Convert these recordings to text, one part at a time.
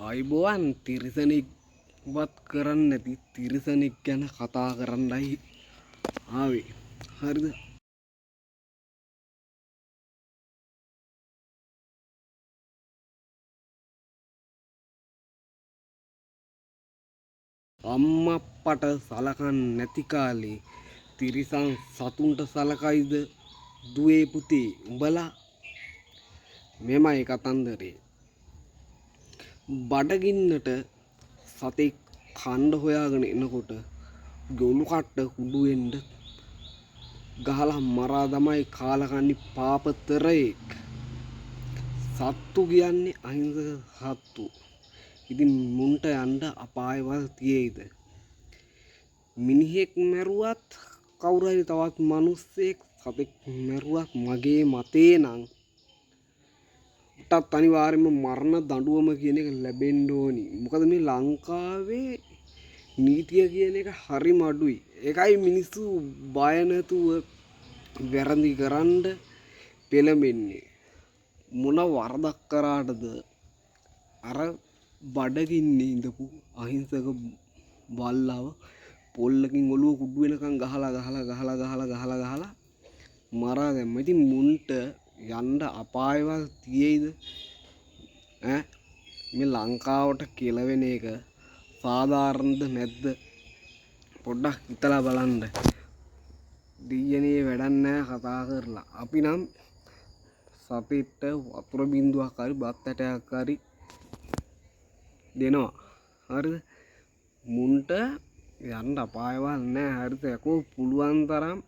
ආයිබෝවන් තිරිසනෙක්වත් කරන්නේ නැති තිරිසනෙක් ගැන කතා කරන්නයි ආවේ. හරිද? අම්මා අප්පට සලකන්නේ නැති කාලේ තිරිසන් සතුන්ට සලකයිද දුවේ පුතේ උඹලා? මෙමයි කතන්දරේ. බඩගින්නට සතෙක් කණ්ඩ හොයාගෙන එනකොට ගොළු කට්ට කුඩු වෙන්න ගහලා මරා තමයි කාලකන්නි පාපතරයෙක්. සත්තු කියන්නේ අහිංසක සත්තු. ඉතින් මුන්ට යන්න අපායවල් තියෙයිද? මිනිහෙක් මැරුවත් කවුරු හරි තවත් මිනිස්සෙක් සතෙක් මැරුවත් මගේ මතේ නම් ටත් අනිවාර්යයෙන්ම මරණ දඬුවම කියන එක ලැබෙන්න ඕනි. මොකද මේ ලංකාවේ නීතිය කියන එක හරිම අඩුයි. ඒකයි මිනිස්සු බය නැතුව වැරදි කරන්න පෙළඹෙන්නේ. මොන වරදක් කරාටද අර බඩගින්නේ ඉඳපු අහිංසක බල්ලව පොල්ලකින් ඔළුව කුඩු වෙනකන් ගහලා මරා දැම්මා. ඉතින් මුන්ට යන්න අපායවල් තියෙයිද? මේ ලංකාවට කෙලවෙන එක සාධාරණද නැද්ද? පොඩ්ඩක් හිතලා බලන්න. දෙයනේ වැඩක් නැහැ කතා කරලා. අපි නම් සතෙක්ට වතුර බින්දුවක් හරි බත් ඇටයක් හරි දෙනවා. හරිද? මුන්ට යන්න අපායවල් නැහැ. හරිද? යකෝ පුළුවන් තරම්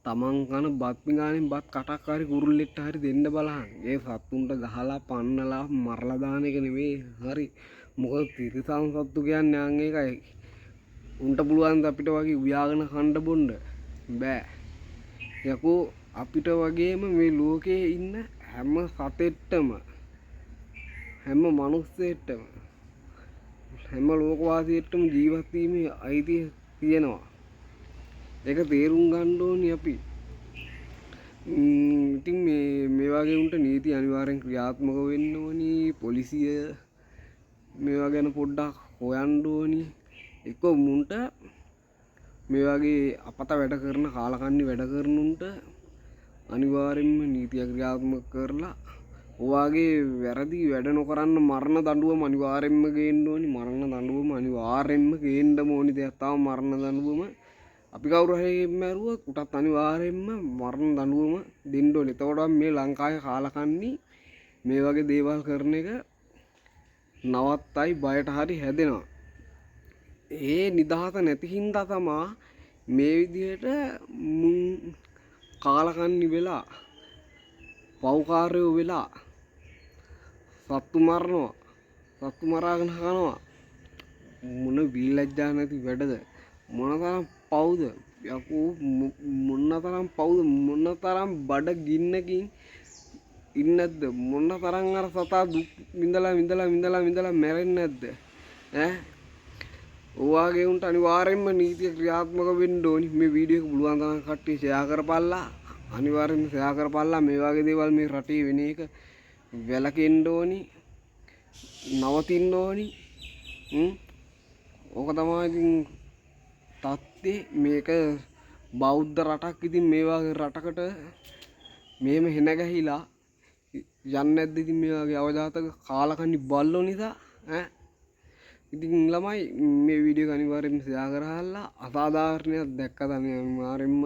තමන් කන බත් පිඟානෙන් බත් කටක් හරි කුරුල්ලෙක්ට හරි දෙන්න බලහන්. ඒ සත්තුන්ට ගහලා පන්නලා මරලා දාන එක නෙවෙයි හරි. මොකද තිරිසන් සත්තු කියන්නේ අන් ඒකයි. උන්ට පුළුවන් අපිට වගේ උයාගෙන කන්න බොන්න බෑ. යකෝ අපිට වගේම මේ ලෝකේ ඉන්න හැම සතෙට්ටම හැම මනුස්සයෙක්ටම හැම ලෝකවාසීටම ජීවත් වීමේ අයිතිය තියෙනවා. ඒක තේරුම් ගන්න ඕනි අපි. ඉතින් මේ වගේ උන්ට නීති අනිවාර්යෙන් ක්‍රියාත්මක වෙන්න ඕනි. පොලිසිය මේවා ගැන පොඩ්ඩක් හොයන්න ඕනි. එක්ක මුන්ට මේ වගේ අපත වැඩ කරන කාලකන්ණි වැඩ කරන උන්ට අනිවාර්යෙන්ම නීතිය ක්‍රියාත්මක කරලා ඔයාගේ වැරදි වැඩ නොකරන්න මරණ දඬුවම අනිවාර්යෙන්ම ගේන්න ඕනි. මරණ දඬුවම අනිවාර්යෙන්ම ගේන්න ඕනි දෙයක් තමයි මරණ දඬුවම. අපි කවුරු හරි මැරුවොත් උටත් අනිවාර්යෙන්ම මරණ දඬුවම දෙන්න ඕනේ. එතකොට මේ ලංකාවේ කාලකන්ණි මේ වගේ දේවල් කරන එක නවත්තයි බයට හරි හැදෙනවා. ඒ නිදහස නැති හින්දා තමා මේ විදිහට මුන් කාලකන්ණි වෙලා පව්කාරයෝ වෙලා සත්තු මරනවා. සත්තු මරාගෙන කනවා. මොන විල්ලැජ්ජා නැති වැඩද? මොනතරම් පව්ද? යකෝ මොනතරම් පව්ද? මොනතරම් බඩ ගින්නකින් ඉන්නේද? මොනතරම් අර සතා දුක් විඳලා මැරෙන්නේ නැද්ද? ඔයාගේ උන්ට අනිවාර්යෙන්ම නීතිය ක්‍රියාත්මක වෙන්න ඕනි. මේ වීඩියෝ එක පුළුවන් තරම් කට්ටිය ෂෙයා කරපල්ලා. අනිවාර්යෙන්ම ෂෙයා කරපල්ලා. මේ වගේ දේවල් මේ රටේ වෙන එක වැළකෙන්න ඕනි. නවතින්න ඕනි. ඕක තමයි ඉතින් තත්ත්වේ. මේක බෞද්ධ රටක්. ඉතින් මේ වගේ රටකට මෙහෙම හෙන ගැහිලා යන්නේ නැද්ද? ඉතින් මේ වගේ අවජාතක කාලකන්ණි බල්ලෝ නිසා ඉතින් ළමයි මේ වීඩියෝ එක අනිවාර්යෙන්ම ෂෙයා කරහල්ලා. අසාධාරණයක් දැක්කම අනිවාර්යෙන්ම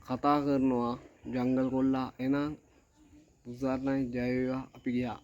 කතා කරනවා ජංගල් කොල්ලා. එහෙනම් පුසාරණයි ජය වේවා. අපි ගියා.